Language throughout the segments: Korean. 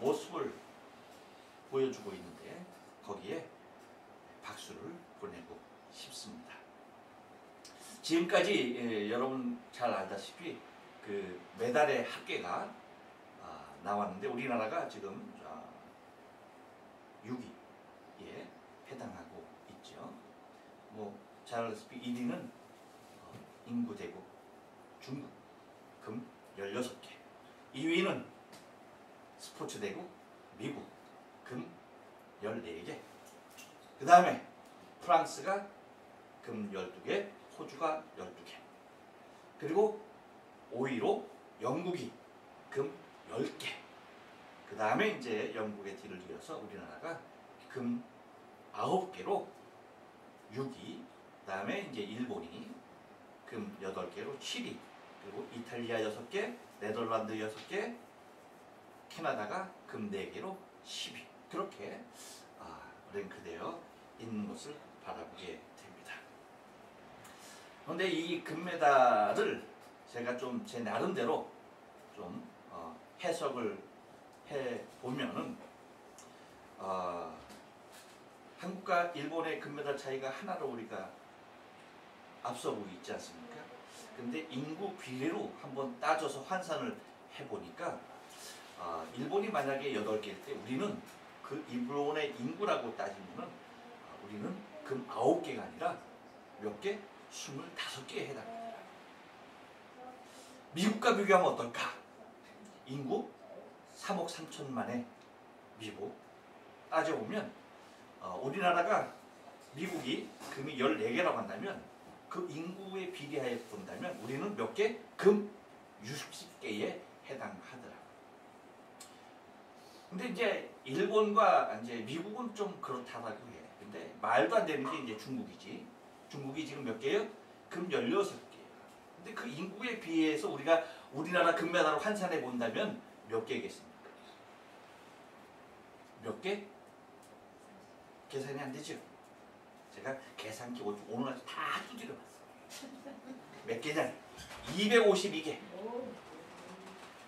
모습을 보여주고 있는데 거기에 박수를 보내고 싶습니다. 지금까지 여러분 잘 알다시피 그 메달의 합계가 나왔는데 우리나라가 지금 6위에 해당하고 있죠. 뭐 잘 알다시피 1위는 인구대국 중국 금 16개, 2위는 스포츠대국 미국 금 14개, 그 다음에 프랑스가 금 12개, 호주가 12개, 그리고 5위로 영국이 금 10개, 그 다음에 이제 영국의 뒤를 이어서 우리나라가 금 9개로 6위, 그 다음에 이제 일본이 금 8개로 7위, 그리고 이탈리아 6개, 네덜란드 6개, 캐나다가 금 4개로 10위. 그렇게 랭크되어 있는 것을 바라보게 됩니다. 그런데 이 금메달을 제가 좀 제 나름대로 좀 해석을 해보면은 한국과 일본의 금메달 차이가 하나로 우리가 앞서고 있지 않습니까? 근데 인구 비례로 한번 따져서 환산을 해보니까 일본이 만약에 8개일 때 우리는 그 일본의 인구라고 따지면은 우리는 금 9개가 아니라 몇 개? 25개에 해당합니다. 미국과 비교하면 어떨까? 인구 3억 3천만의 미국 따져보면 우리나라가 미국이 금이 14개라고 한다면 그 인구에 비례하여 본다면 우리는 몇 개? 금 60개에 해당하더라고요. 근데 이제 일본과 이제 미국은 좀 그렇다고 해. 근데 말도 안 되는 게 이제 중국이지. 중국이 지금 몇 개예요? 금 16개예요. 근데 그 인구에 비해서 우리나라 금메달을 환산해 본다면 몇 개겠습니까? 몇 개? 계산이 안 되죠. 제가 계산기 오늘 아주 다 두드려 봤어요. 몇 개냐? 252개.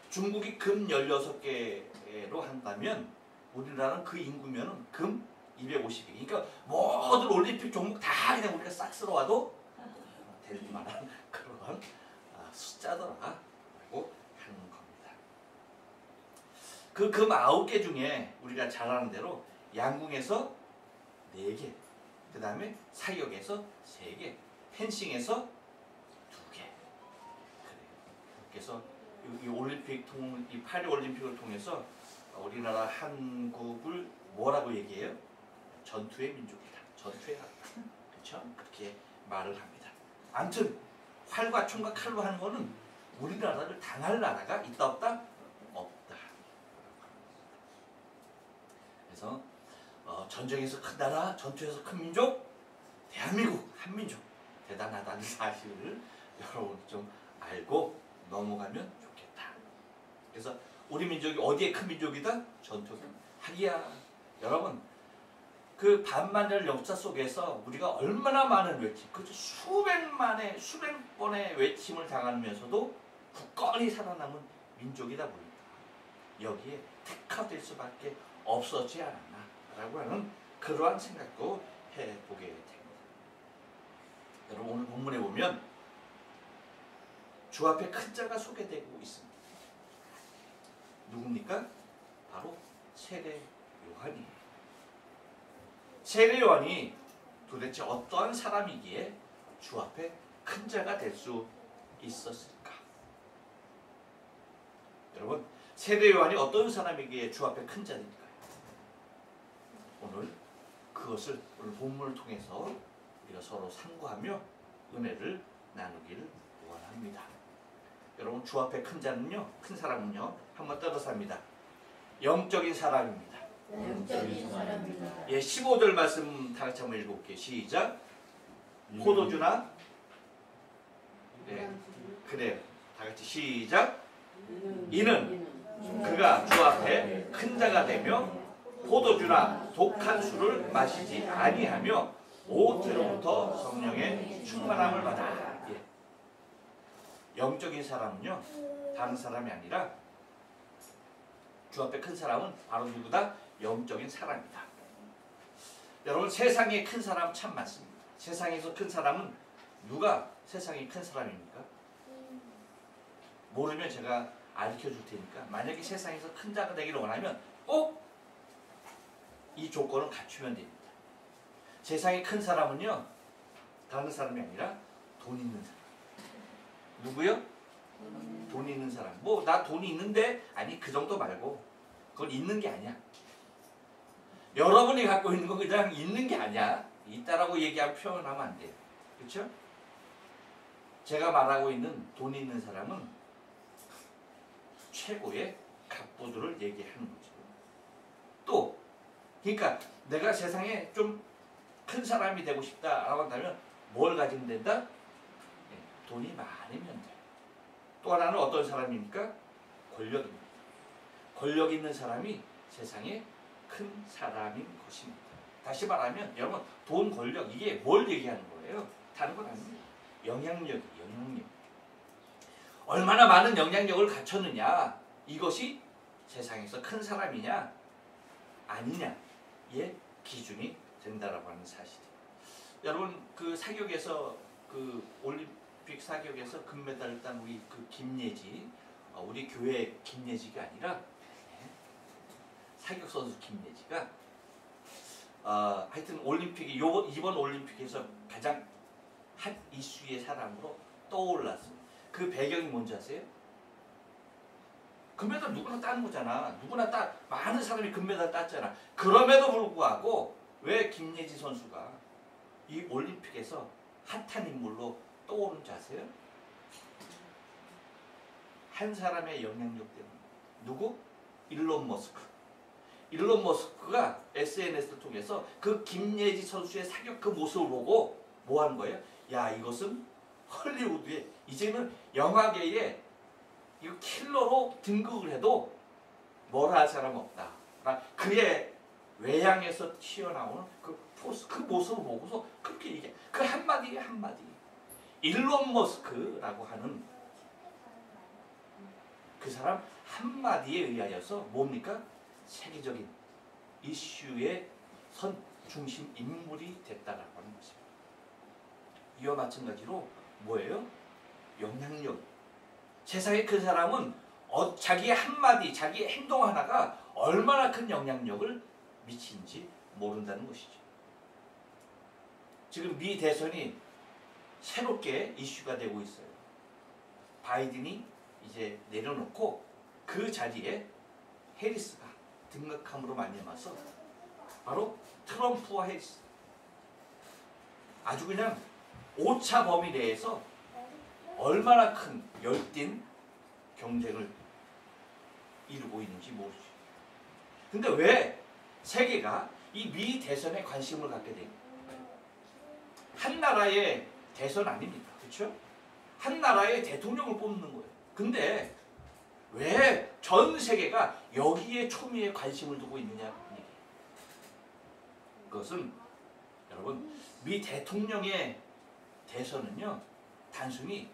중국이 금 16개로 한다면 우리나라는 그 인구면은 금 252개. 그러니까 모든 올림픽 종목 다 그냥 우리가 싹 쓸어와도 될 만한 그런 숫자더라고 하는 겁니다. 그 금 9개 중에 우리가 잘 아는 대로 양궁에서 4개, 그 다음에 사격에서 3개, 펜싱에서 2개. 그래요. 그래서 이 올림픽 이 파리 올림픽을 통해서 우리나라 한국을 뭐라고 얘기해요? 전투의 민족이다. 전투의 나라다. 그렇죠? 그렇게 말을 합니다. 아무튼 활과 총과 칼로 하는 거는 우리나라를 당할 나라가 있다 없다? 없다. 그래서 전쟁에서 큰 나라, 전투에서 큰 민족, 대한민국 한민족 대단하다는 사실을 여러분 좀 알고 넘어가면 좋겠다. 그래서 우리 민족이 어디에 큰 민족이다? 전투가. 하기야 여러분 그 반만년 역사 속에서 우리가 얼마나 많은 외침, 그렇죠? 수백 번의 외침을 당하면서도 굳건히 살아남은 민족이다 보니까 여기에 특화될 수밖에 없었지 않았나 라고 하는 그러한 생각도 해보게 됩니다. 여러분 오늘 본문에 보면 주 앞에 큰 자가 소개되고 있습니다. 누굽니까? 바로 세례 요한이에요. 세례 요한이 도대체 어떠한 사람이기에 주 앞에 큰 자가 될 수 있었을까? 여러분 세례 요한이 어떤 사람이기에 주 앞에 큰 자일까요? 오늘 그것을 오늘 본문을 통해서 우리가 서로 상고하며 은혜를 나누기를 원합니다. 여러분 주 앞에 큰 자는요, 큰 사람은요, 한번 따라서 합니다. 영적인 사람입니다. 영적인 사람입니다. 예, 15절 말씀 다 같이 한번 읽어볼게요. 시작. 포도주나 네, 그래요. 다 같이 시작. 이는 그가 주 앞에 큰 자가 되며 포도주나 독한 술을 마시지 아니하며 오태로부터 성령의 충만함을 받아. 예. 영적인 사람은요 다른 사람이 아니라 주 앞에 큰 사람은 바로 누구다? 영적인 사람이다. 여러분 세상에 큰 사람 참 많습니다. 세상에서 큰 사람은 누가 세상에 큰 사람입니까? 모르면 제가 알려줄 테니까 만약에 세상에서 큰 자가 되기를 원하면 꼭 이 조건을 갖추면 됩니다. 세상에 큰 사람은요 다른 사람이 아니라 돈 있는 사람. 누구요? 돈 있는 사람. 뭐 나 돈이 있는데 아니 그 정도 말고 그건 있는 게 아니야. 여러분이 갖고 있는 거 그냥 있는 게 아니야. 있다라고 얘기하면 표현하면 안 돼요. 그렇죠? 제가 말하고 있는 돈 있는 사람은 최고의 갑부들을 얘기하는 거죠. 또 그러니까 내가 세상에 좀 큰 사람이 되고 싶다라고 한다면 뭘 가지면 된다? 네, 돈이 많으면 돼. 또 하나는 어떤 사람입니까? 권력입니다. 권력 있는 사람이 세상에 큰 사람인 것입니다. 다시 말하면 여러분 돈, 권력 이게 뭘 얘기하는 거예요? 다른 건 아닙니다. 영향력이에요. 영향력. 얼마나 많은 영향력을 갖췄느냐 이것이 세상에서 큰 사람이냐 아니냐의 기준이 된다라고 하는 사실이에요. 여러분 그 사격에서 그 올림픽 사격에서 금메달을 딴 우리 그 김예지 우리 교회 김예지가 아니라 사격 선수 김예지가 하여튼 올림픽이 이번 올림픽에서 가장 핫 이슈의 사람으로 떠올랐어요. 그 배경이 뭔지 아세요? 금메달 누구나 따는 거잖아. 누구나 많은 사람이 금메달 땄잖아. 그럼에도 불구하고 왜 김예지 선수가 이 올림픽에서 핫한 인물로 떠오르는 줄 아세요? 한 사람의 영향력 때문에. 누구? 일론 머스크. 일론 머스크가 SNS를 통해서 그 김예지 선수의 사격 그 모습을 보고 뭐 하는 거예요? 야 이것은 헐리우드에 이제는 영화계에 이거 킬러로 등극을 해도 뭐라 할 사람 없다. 그의 외양에서 튀어나오는 그 포스, 그 모습을 보고서 그렇게 얘기해. 그 한마디에 한마디. 일론 머스크라고 하는 그 사람 한마디에 의하여서 뭡니까? 세계적인 이슈의 선 중심 인물이 됐다라고 하는 것입니다. 이와 마찬가지로 뭐예요? 영향력. 세상에 큰 사람은 자기의 한마디, 자기의 행동 하나가 얼마나 큰 영향력을 미치는지 모른다는 것이죠. 지금 미 대선이 새롭게 이슈가 되고 있어요. 바이든이 이제 내려놓고 그 자리에 해리스가 등극함으로 말미암아서 바로 트럼프와 해리스 아주 그냥 오차 범위 내에서 얼마나 큰 열띤 경쟁을 이루고 있는지 모르죠. 근데 왜 세계가 이 미 대선에 관심을 갖게 돼요? 한 나라의 대선 아닙니까? 그렇죠? 한 나라의 대통령을 뽑는 거예요. 근데 왜 전 세계가 여기에 초미에 관심을 두고 있느냐? 그것은 여러분 미 대통령의 대선은요 단순히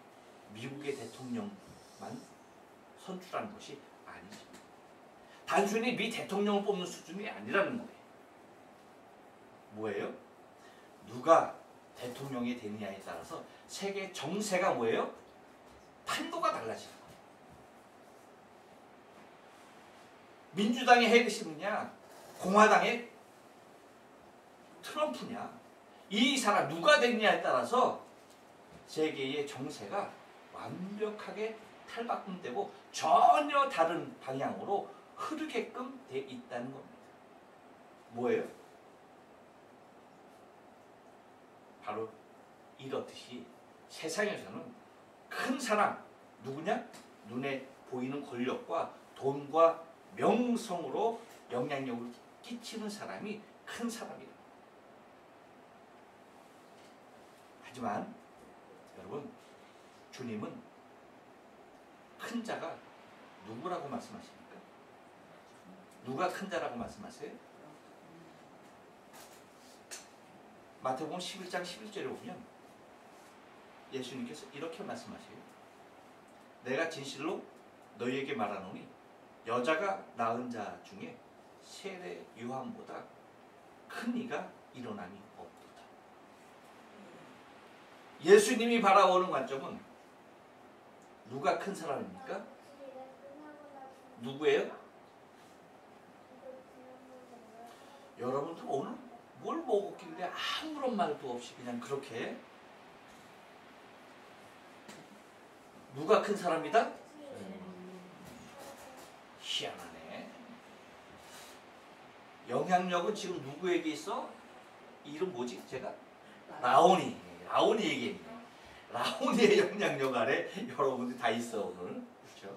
미국의 대통령만 선출하는 것이 아니죠. 단순히 미 대통령을 뽑는 수준이 아니라는 거예요. 뭐예요? 누가 대통령이 되느냐에 따라서 세계 정세가 뭐예요? 판도가 달라지는 거예요. 민주당의 해리스냐 공화당의 트럼프냐 이 사람 누가 되느냐에 따라서 세계의 정세가 완벽하게 탈바꿈되고 전혀 다른 방향으로 흐르게끔 돼 있다는 겁니다. 뭐예요? 바로 이렇듯이 세상에서는 큰 사람 누구냐? 눈에 보이는 권력과 돈과 명성으로 영향력을 끼치는 사람이 큰 사람이다. 하지만 여러분 주님은 큰 자가 누구라고 말씀하십니까? 누가 큰 자라고 말씀하세요? 마태복음 11장 11절에 보면 예수님께서 이렇게 말씀하세요. 내가 진실로 너희에게 말하노니 여자가 낳은 자 중에 세례 요한보다 큰 이가 일어남이 없도다. 예수님이 바라보는 관점은 누가 큰 사람입니까? 누구예요? 여러분들 오늘 뭘 먹었길래 아무런 말도 없이 그냥 그렇게 누가 큰 사람이다? 희한하네. 영향력은 지금 누구에게 있어? 이름 뭐지? 제가? 라온이 얘기했네. 라온이의 영향력 아래 여러분들이 다 있어 오늘. 그렇죠?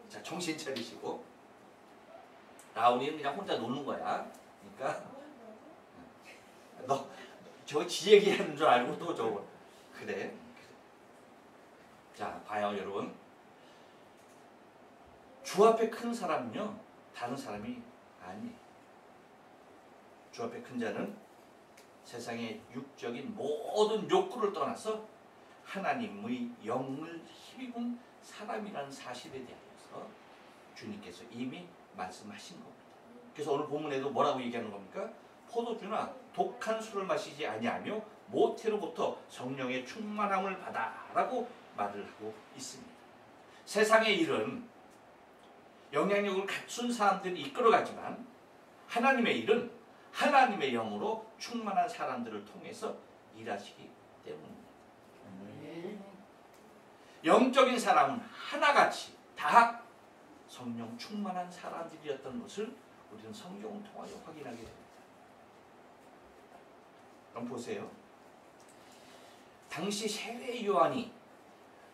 자, 정신 차리시고. 라온이는 그냥 혼자 노는 거야. 그러니까 너 저 지 얘기하는 줄 알고 또 저거 그래. 자, 봐요 여러분. 주 앞에 큰 사람은요 다른 사람이 아니에요. 주 앞에 큰 자는 세상의 육적인 모든 욕구를 떠나서 하나님의 영을 힘입은 사람이라는 사실에 대하여서 주님께서 이미 말씀하신 겁니다. 그래서 오늘 본문에도 뭐라고 얘기하는 겁니까? 포도주나 독한 술을 마시지 아니하며 모태로부터 성령의 충만함을 받아라고 말을 하고 있습니다. 세상의 일은 영향력을 갖춘 사람들이 이끌어가지만 하나님의 일은 하나님의 영으로 충만한 사람들을 통해서 일하시기 때문입니다. 영적인 사람은 하나같이 다 성령 충만한 사람들이었던 것을 우리는 성경을 통하여 확인하게 됩니다. 그럼 보세요. 당시 세례 요한이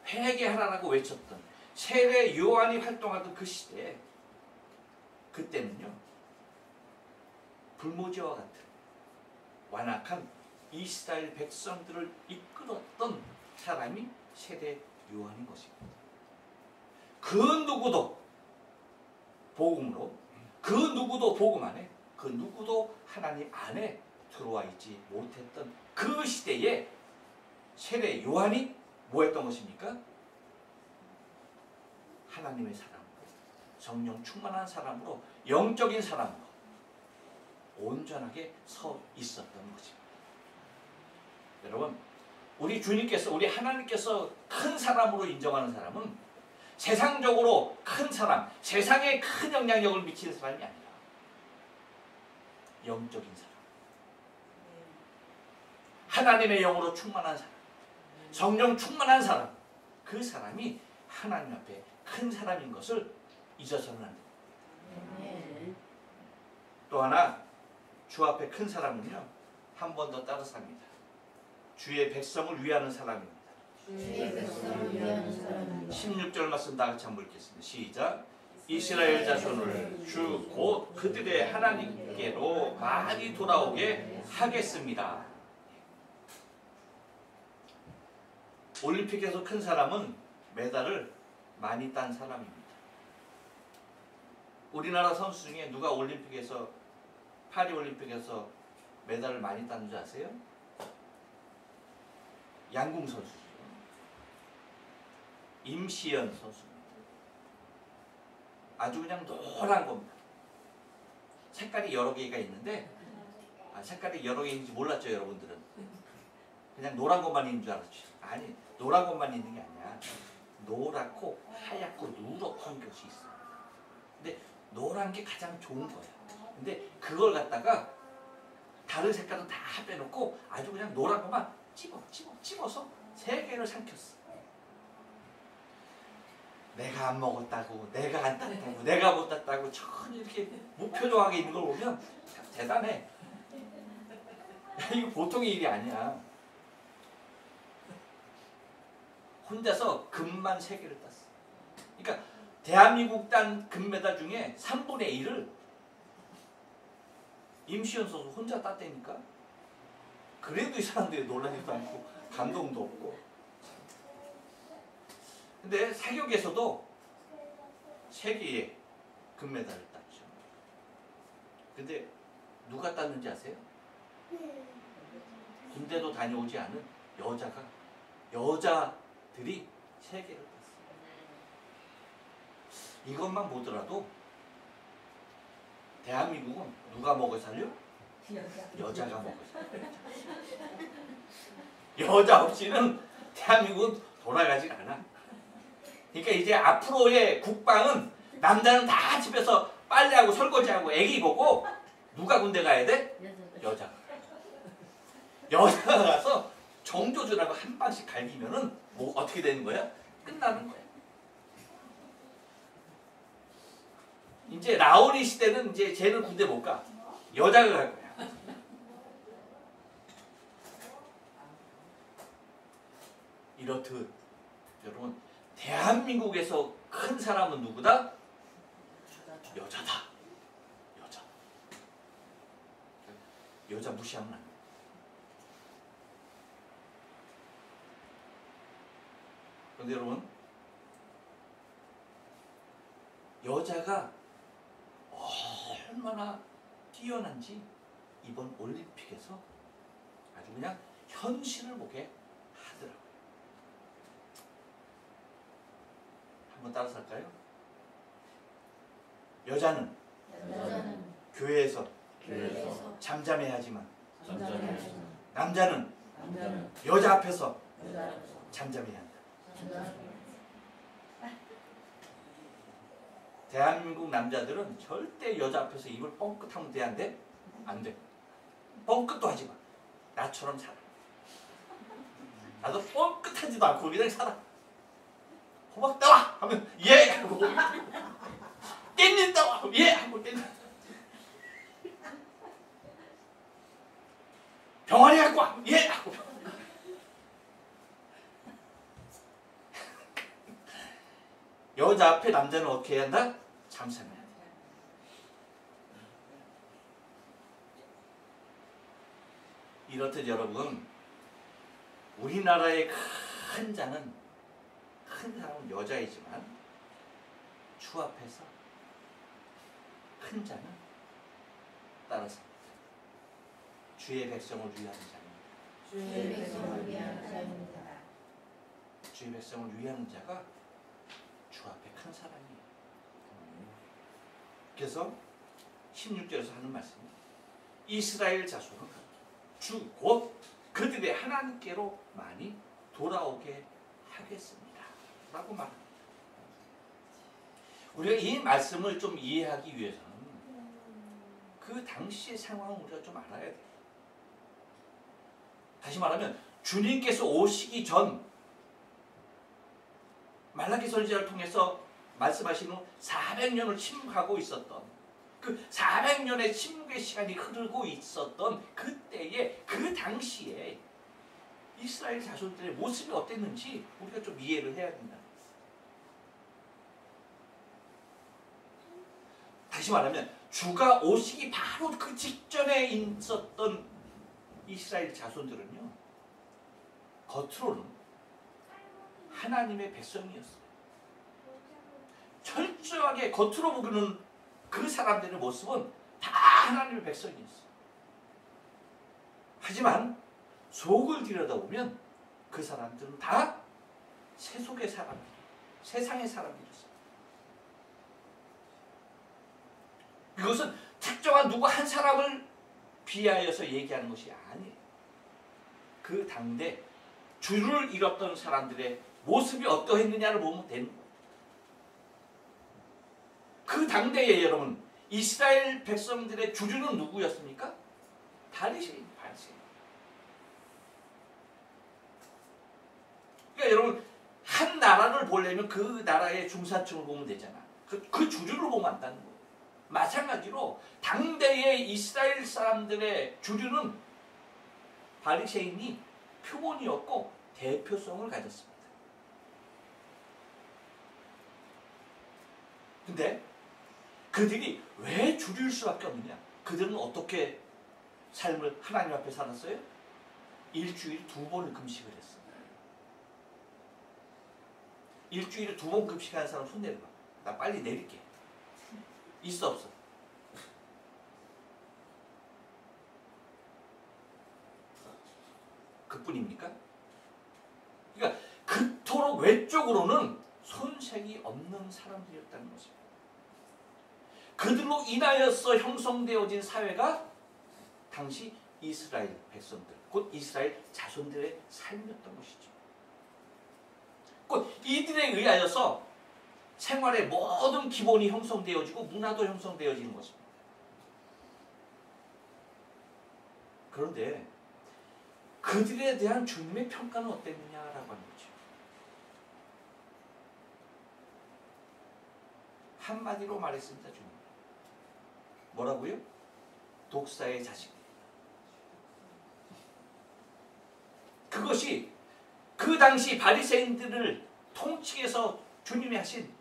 회개하라고 외쳤던 세례 요한이 활동하던 그 시대에 그때는요 불모지와 같은 완악한 이스라엘 백성들을 이끌었던 사람이 세례 요한인 것입니다. 그 누구도 복음으로 그 누구도 복음 안에 그 누구도 하나님 안에 들어와 있지 못했던 그 시대에 세례 요한이 뭐 했던 것입니까? 하나님의 사람으로 성령 충만한 사람으로 영적인 사람으로 온전하게 서 있었던 것입니다. 여러분 우리 주님께서 우리 하나님께서 큰 사람으로 인정하는 사람은 세상적으로 큰 사람, 세상에 큰 영향력을 미치는 사람이 아니라 영적인 사람, 하나님의 영으로 충만한 사람, 성령 충만한 사람, 그 사람이 하나님 앞에 큰 사람인 것을 잊어서는 안 됩니다. 또 하나 주 앞에 큰 사람은요 한 번 더 따라서 합니다. 주의 백성을 위하는 사람입니다. 16절 말씀 다 같이 한번 읽겠습니다. 시작. 이스라엘 자손을 주 곧 그들의 하나님께로 많이 돌아오게 하겠습니다. 올림픽에서 큰 사람은 메달을 많이 딴 사람입니다. 우리나라 선수 중에 누가 올림픽에서 파리올림픽에서 메달을 많이 딴 줄 아세요? 양궁 선수죠. 임시연 선수입니다. 아주 그냥 노란 겁니다. 색깔이 여러 개가 있는데 색깔이 여러 개인지 몰랐죠 여러분들은. 그냥 노란 것만 있는 줄 알았죠. 아니 노란 것만 있는 게 아니야. 노랗고 하얗고 누렇한 것이 있어. 근데 노란 게 가장 좋은 거야. 근데 그걸 갖다가 다른 색깔은 다 빼놓고 아주 그냥 노란 것만 집어서 세 개를 삼켰어. 내가 안 먹었다고, 내가 안 땄다고, 내가 못 땄다고 전 이렇게 무표정하게 있는 걸 보면 참 대단해. 이거 보통의 일이 아니야. 혼자서 금만 3개를 땄어. 그러니까 대한민국 딴 금메달 중에 3분의 1을 임시연 선수 혼자 땄다니까. 그래도 이 사람들이 놀라지도 않고 감동도 없고. 근데 사격에서도 3개의 금메달을 땄죠. 근데 누가 땄는지 아세요? 군대도 다녀오지 않은 여자들이 3개를 땄어요. 이것만 보더라도 대한민국은 누가 먹어 살려? 여자가 먹어 살려. 여자 없이는 대한민국은 돌아가지 않아. 그러니까 이제 앞으로의 국방은 남자는 다 집에서 빨래하고 설거지하고 애기 보고 누가 군대 가야 돼? 여자가. 여자가 가서 정조주라고 한 방씩 갈기면은 뭐 어떻게 되는 거야? 끝나는 거야. 이제 라오니 시대는 이제 쟤는 군대 못 가. 여자가 갈 거야. 이렇듯 여러분 대한민국에서 큰 사람은 누구다? 여자다. 여자. 여자 무시하면 안 돼. 그런데 여러분 여자가 얼마나 뛰어난지 이번 올림픽에서 아주 그냥 현실을 보게 하더라고요. 한번 따라서 할까요? 여자는 교회에서 잠잠해야 하지만 남자는 여자 앞에서 잠잠해야 한다. 대한민국 남자들은 절대 여자 앞에서 입을 뻥끗하면 돼, 안 돼? 안 돼. 뻥끗도 하지 마. 나처럼 살아. 나도 뻥끗하지도 않고 그냥 살아. 호박 따와! 하면 예! 하고 깻잎 따와! 예! 하고 깻잎. 병아리 갖고 와! 예! 하고 여자 앞에 남자는 어떻게 해야 한다? 참선해야 돼. 이렇듯 여러분 우리나라의 큰 자는 큰 사람은 여자이지만 주 앞에서 큰 자는 따라서 주의 백성을 위하는 자입니다. 주의 백성을 위한 자입니다. 주의 백성을 위하는 자가 주 앞에 큰 사람이에요. 그래서 16절에서 하는 말씀이 이스라엘 자손은 주 곧 그들의 하나님께로 많이 돌아오게 하겠습니다. 라고 말합니다. 우리가 이 말씀을 좀 이해하기 위해서는 그 당시의 상황을 우리가 좀 알아야 돼요. 다시 말하면 주님께서 오시기 전 말라기 선지자를 통해서 말씀하신 후 400년을 침묵하고 있었던 그 400년의 침묵의 시간이 흐르고 있었던 그때의 그 당시에 이스라엘 자손들의 모습이 어땠는지 우리가 좀 이해를 해야 된다. 다시 말하면 주가 오시기 바로 그 직전에 있었던 이스라엘 자손들은요 겉으로는 하나님의 백성이었어요. 철저하게 겉으로 보기는 그 사람들의 모습은 다 하나님의 백성이었어요. 하지만 속을 들여다보면 그 사람들은 다 세속의 사람들, 세상의 사람들이었어요. 이것은 특정한 누구 한 사람을 비하여서 얘기하는 것이 아니에요. 그 당대 주를 잃었던 사람들의 모습이 어떠했느냐를 보면 되는 거예요. 그 당대에 여러분 이스라엘 백성들의 주주는 누구였습니까? 바리새인. 그러니까 여러분 한 나라를 보려면 그 나라의 중산층을 보면 되잖아. 그 주주를 보면 안다는 거예요. 마찬가지로 당대의 이스라엘 사람들의 주류는 바리새인이 표본이었고 대표성을 가졌습니다. 근데 그들이 왜 주류일 수밖에 없느냐? 그들은 어떻게 삶을 하나님 앞에 살았어요? 일주일에 2번을 금식을 했어요. 일주일에 2번 금식하는 사람 손 내려봐. 나 빨리 내릴게. 있어 없어? 그뿐입니까? 그러니까 그토록 외적으로는 손색이 없는 사람들이었다는 것입니다. 그들로 인하여서 형성되어진 사회가 당시 이스라엘 백성들, 곧 이스라엘 자손들의 삶이었던 것이죠. 곧 이들에 의하여서 생활의 모든 기본이 형성되어지고 문화도 형성되어지는 것입니다. 그런데 그들에 대한 주님의 평가는 어땠느냐라고 하는 거죠. 한마디로 말했습니다. 주님. 뭐라고요? 독사의 자식. 그것이 그 당시 바리새인들을 통치해서 주님이 하신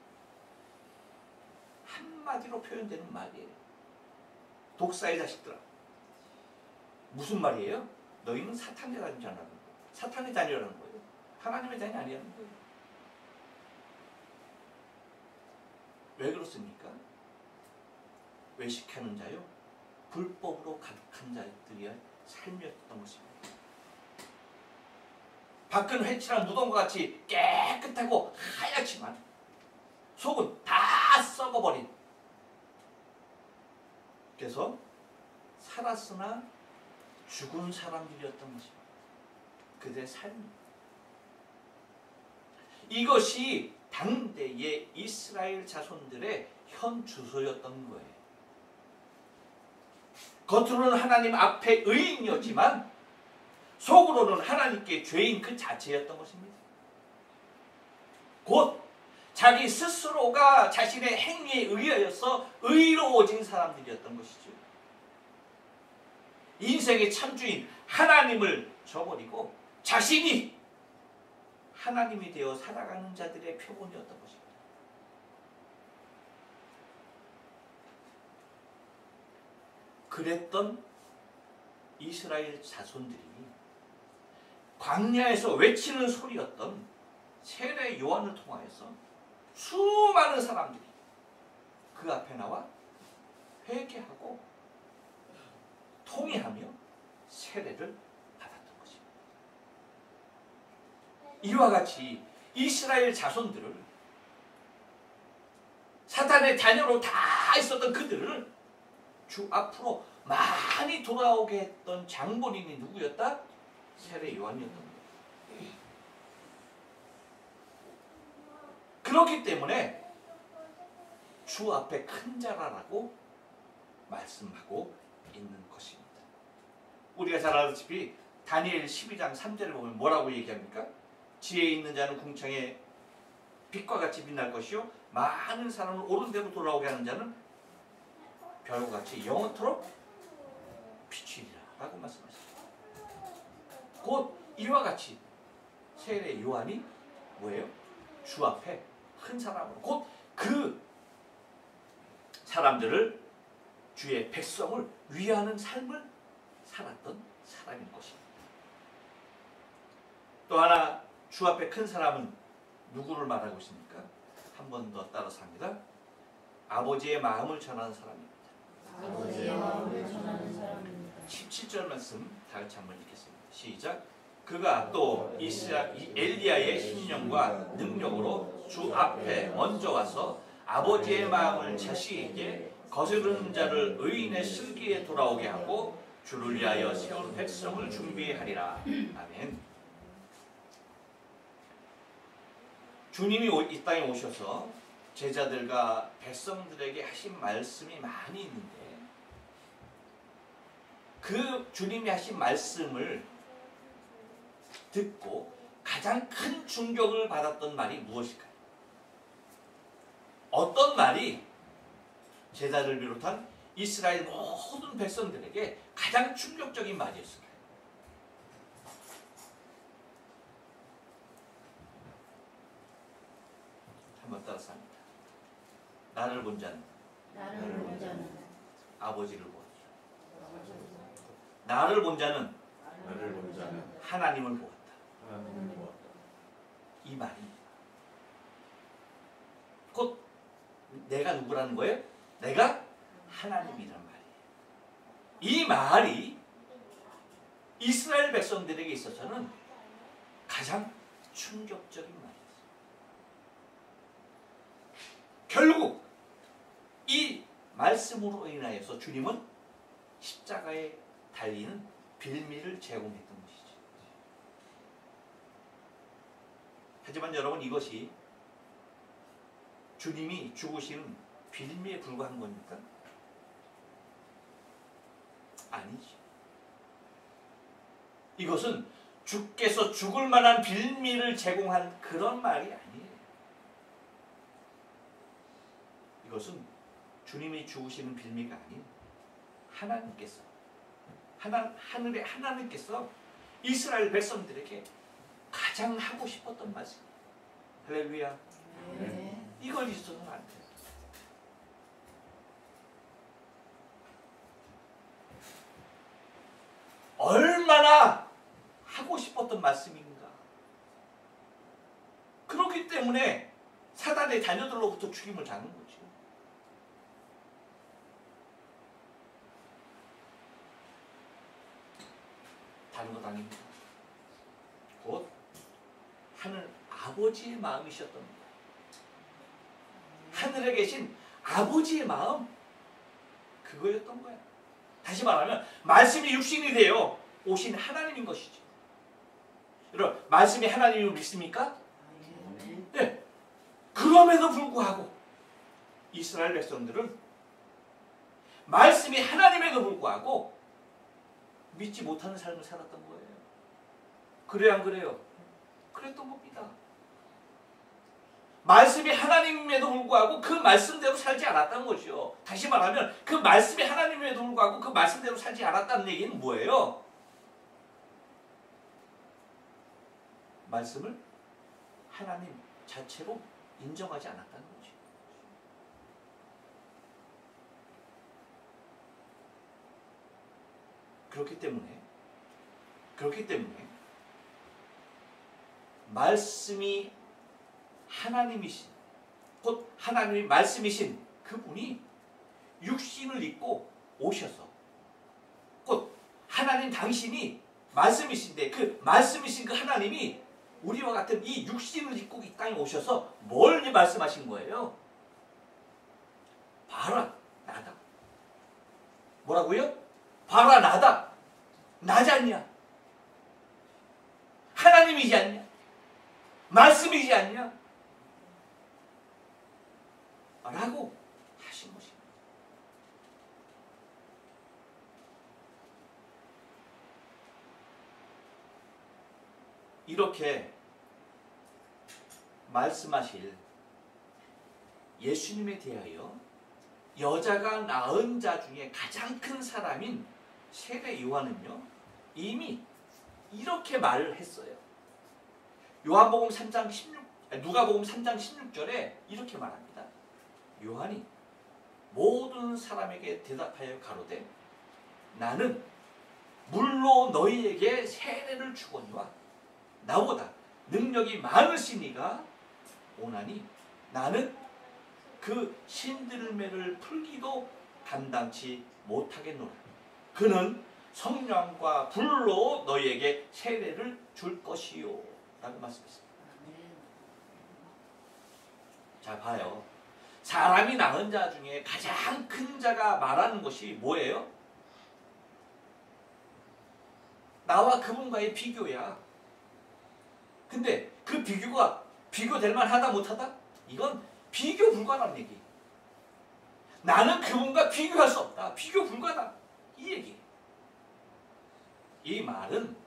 한마디로 표현되는 말이에요. 독사의 자식들아. 무슨 말이에요? 너희는 사탄의 자녀라는 거예요. 사탄의 자녀라는 거예요. 하나님의 자녀 아니라는 거예요. 왜 그렇습니까? 외식하는 자요, 불법으로 가득한 자들의 삶이었던 것입니다. 밖은 회칠한 무덤과 같이 깨끗하고 하얗지만 속은 다 썩어버린, 그래서 살았으나 죽은 사람들이었던 것입니다. 그들의 삶. 이것이 당대의 이스라엘 자손들의 현 주소였던 거예요. 겉으로는 하나님 앞에 의인이었지만 속으로는 하나님께 죄인 그 자체였던 것입니다. 곧 자기 스스로가 자신의 행위에 의하여서 의로워진 사람들이었던 것이죠. 인생의 참주인 하나님을 저버리고 자신이 하나님이 되어 살아가는 자들의 표본이었던 것입니다. 그랬던 이스라엘 자손들이 광야에서 외치는 소리였던 세례 요한을 통하여서 수많은 사람들이 그 앞에 나와 회개하고 통회하며 세례를 받았던 것입니다. 이와 같이 이스라엘 자손들을, 사탄의 자녀로 다 있었던 그들을 주 앞으로 많이 돌아오게 했던 장본인이 누구였다? 세례 요한이었던 거예요. 그렇기 때문에 주 앞에 큰 자라라고 말씀하고 있는 것입니다. 우리가 잘 알다시피 다니엘 12장 3절을 보면 뭐라고 얘기합니까? 지혜 있는 자는 궁창에 빛과 같이 빛날 것이요 많은 사람을 옳은 대로 돌아오게 하는 자는 별과 같이 영원토록 비추리라 라고 말씀하셨습니다. 곧 이와 같이 세례 요한이 뭐예요? 주 앞에 큰 사람으로, 곧 그 사람들을, 주의 백성을 위하는 삶을 살았던 사람인 것입니다. 또 하나 주 앞에 큰 사람은 누구를 말하고 있습니까? 한 번 더 따라서 합니다. 아버지의 마음을 전하는 사람입니다. 아버지의 마음을 전하는 사람입니다. 17절 말씀 다 같이 한번 읽겠습니다. 시작. 그가 또 엘리야의 신령과 능력으로 주 앞에 먼저 와서 아버지의 마음을 자식에게 거스르는 자를 의인의 슬기에 돌아오게 하고 주를 위하여 세운 백성을 준비하리라. 아멘. 주님이 이 땅에 오셔서 제자들과 백성들에게 하신 말씀이 많이 있는데 그 주님이 하신 말씀을 듣고 가장 큰 충격을 받았던 말이 무엇일까요? 어떤 말이 제자를 비롯한 이스라엘 모든 백성들에게 가장 충격적인 말이었을까요? 한번 따라서 합니다. 나를 본 자는 아버지를 보았다. 나를 본 자는 하나님을 보았다. 이 말입니다. 곧 내가 누구라는 거예요? 내가 하나님이란 말이에요. 이 말이 이스라엘 백성들에게 있어서는 가장 충격적인 말이었어요. 결국 이 말씀으로 인하여서 주님은 십자가에 달리는 빌미를 제공했던 것이죠. 하지만 여러분, 이것이 주님이 죽으시는 빌미에 불과한 겁니까? 아니지. 이것은 주께서 죽을 만한 빌미를 제공한 그런 말이 아니에요. 이것은 주님이 죽으시는 빌미가 아닌 하나님께서, 하늘의 하나님께서 이스라엘 백성들에게 가장 하고 싶었던 말씀이에요. 할렐루야. 네. 이걸 잊어서는 안 돼요. 얼마나 하고 싶었던 말씀인가. 그렇기 때문에 사단의 자녀들로부터 죽임을 당한 거죠. 다른 것 아닙니다. 곧 하늘 아버지의 마음이셨던 거예요. 하늘에 계신 아버지의 마음, 그거였던 거예요. 다시 말하면 말씀이 육신이 되어 오신 하나님인 것이죠. 여러분, 말씀이 하나님을 믿습니까? 네. 그럼에도 불구하고 이스라엘 백성들은 말씀이 하나님에도 불구하고 믿지 못하는 삶을 살았던 거예요. 그래요, 안 그래요? 그랬던 겁니다. 말씀이 하나님임에도 불구하고 그 말씀대로 살지 않았다는 것이요. 다시 말하면 그 말씀이 하나님임에도 불구하고 그 말씀대로 살지 않았다는 얘기는 뭐예요? 말씀을 하나님 자체로 인정하지 않았다는 거죠. 그렇기 때문에 말씀이 하나님이신, 곧 하나님이 말씀이신 그분이 육신을 입고 오셔서, 곧 하나님 당신이 말씀이신데 그 말씀이신 그 하나님이 우리와 같은 이 육신을 입고 이 땅에 오셔서 뭘 말씀하신 거예요? 봐라, 나다. 뭐라고요? 봐라, 나다. 나지 않냐? 하나님이지 않냐? 말씀이지 않냐? 라고 하신 것입니다. 이렇게 말씀하실 예수님에 대하여 여자가 낳은 자 중에 가장 큰 사람인 세례 요한은요, 이미 이렇게 말을 했어요. 누가복음 3장 16절에 이렇게 말합니다. 요한이 모든 사람에게 대답하여 가로되 나는 물로 너희에게 세례를 주거니와 나보다 능력이 많으시니가 오나니 나는 그 신들매를 풀기도 감당치 못하겠노라. 그는 성령과 불로 너희에게 세례를 줄 것이요 라고 말씀했습니다. 자, 봐요. 사람이 낳은 자 중에 가장 큰 자가 말하는 것이 뭐예요? 나와 그분과의 비교야. 근데 그 비교가 비교될 만하다 못하다? 이건 비교 불가라는 얘기. 나는 그분과 비교할 수 없다. 비교 불가다. 이 얘기. 이 말은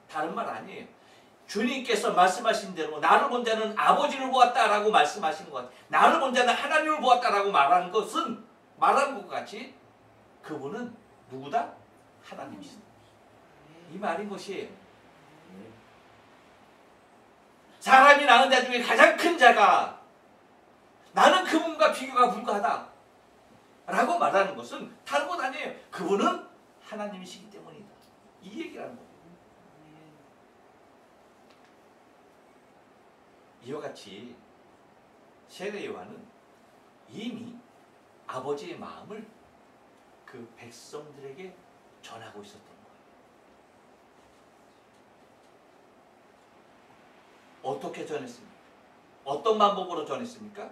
다른 말 아니에요. 주님께서 말씀하신 대로 나를 본 자는 아버지를 보았다라고 말씀하신 것, 나를 본 자는 하나님을 보았다라고 말하는 것은, 말하는 것 같이 그분은 누구다? 하나님이시다. 이 말인 것이에요. 사람이 낳은 자 중에 가장 큰 자가 나는 그분과 비교가 불가하다 라고 말하는 것은 다른 것 아니에요. 그분은 하나님이시기 때문이다. 이 얘기라는 거예요. 이와 같이 세례 요한은 이미 아버지의 마음을 그 백성들에게 전하고 있었던 거예요. 어떻게 전했습니까? 어떤 방법으로 전했습니까?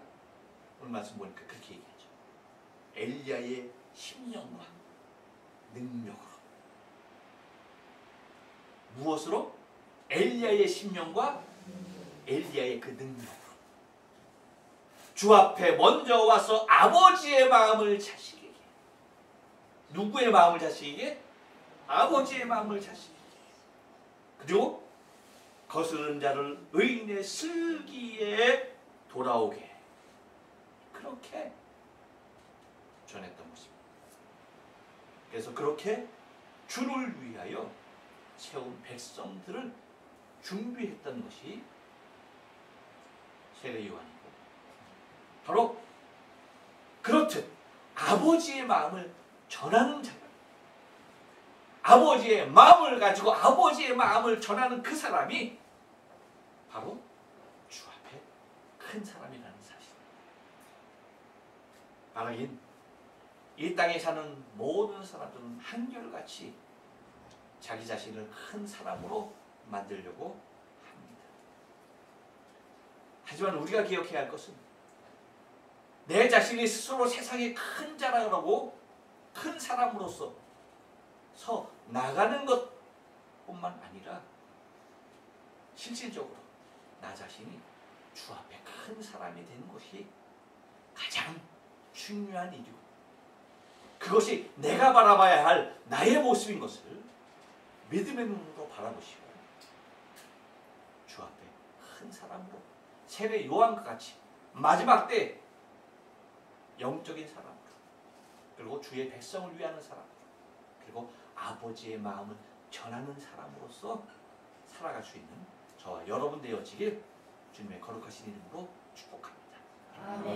오늘 말씀 보니까 그렇게 얘기하죠. 엘리야의 심령과 능력으로. 무엇으로? 엘리야의 심령과 엘리야의 그 능력으로. 주 앞에 먼저 와서 아버지의 마음을 자식에게. 누구의 마음을 자식에게? 아버지의 마음을 자식에게. 그리고 거스르는 자를 의인의 슬기에 돌아오게. 그렇게 전했던 것입니다. 그래서 그렇게 주를 위하여 세운 백성들을 준비했던 것이 세례 요한이고, 바로 그렇듯 아버지의 마음을 전하는 자, 아버지의 마음을 가지고 아버지의 마음을 전하는 그 사람이 바로 주 앞에 큰 사람이라는 사실입니다. 바라긴 이 땅에 사는 모든 사람들은 한결같이 자기 자신을 큰 사람으로 만들려고 합니다. 하지만 우리가 기억해야 할 것은 내 자신이 스스로 세상에 큰 자라고 하고 큰 사람으로서 나가는 것뿐만 아니라 실질적으로 나 자신이 주 앞에 큰 사람이 되는 것이 가장 중요한 일이고, 그것이 내가 바라봐야 할 나의 모습인 것을 믿음의 눈으로 바라보시고 주 앞에 큰 사람으로 세례 요한과 같이 마지막 때 영적인 사람으로, 그리고 주의 백성을 위하는 사람으로, 그리고 아버지의 마음을 전하는 사람으로서 살아갈 수 있는 저와 여러분 되어지길 주님의 거룩하신 이름으로 축복합니다. 아멘.